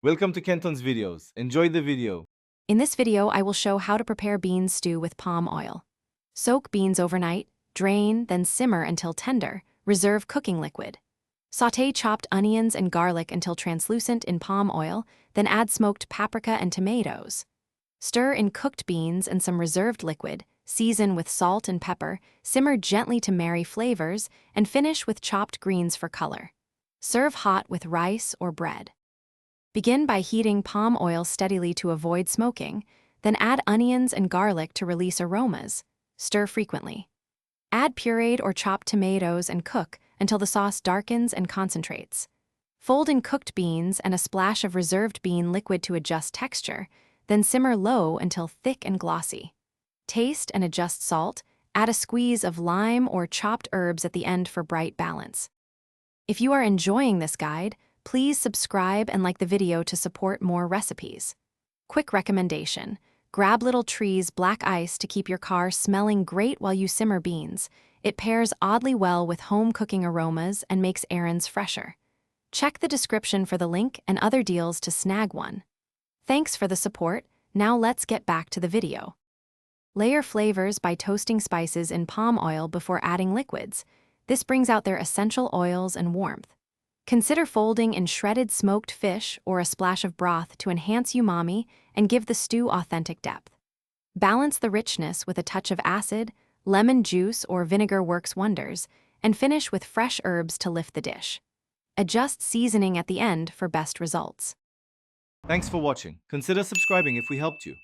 Welcome to Kenton's videos. Enjoy the video. In this video, I will show how to prepare bean stew with palm oil. Soak beans overnight, drain, then simmer until tender. Reserve cooking liquid. Sauté chopped onions and garlic until translucent in palm oil, then add smoked paprika and tomatoes. Stir in cooked beans and some reserved liquid, season with salt and pepper, simmer gently to marry flavors, and finish with chopped greens for color. Serve hot with rice or bread. Begin by heating palm oil steadily to avoid smoking, then add onions and garlic to release aromas. Stir frequently. Add pureed or chopped tomatoes and cook until the sauce darkens and concentrates. Fold in cooked beans and a splash of reserved bean liquid to adjust texture, then simmer low until thick and glossy. Taste and adjust salt, add a squeeze of lime or chopped herbs at the end for bright balance. If you are enjoying this guide, please subscribe and like the video to support more recipes. Quick recommendation: grab Little Tree's black ice to keep your car smelling great while you simmer beans. It pairs oddly well with home cooking aromas and makes errands fresher. Check the description for the link and other deals to snag one. Thanks for the support. Now let's get back to the video. Layer flavors by toasting spices in palm oil before adding liquids. This brings out their essential oils and warmth. Consider folding in shredded smoked fish or a splash of broth to enhance umami and give the stew authentic depth. Balance the richness with a touch of acid, lemon juice or vinegar works wonders, and finish with fresh herbs to lift the dish. Adjust seasoning at the end for best results. Thanks for watching. Consider subscribing if we helped you.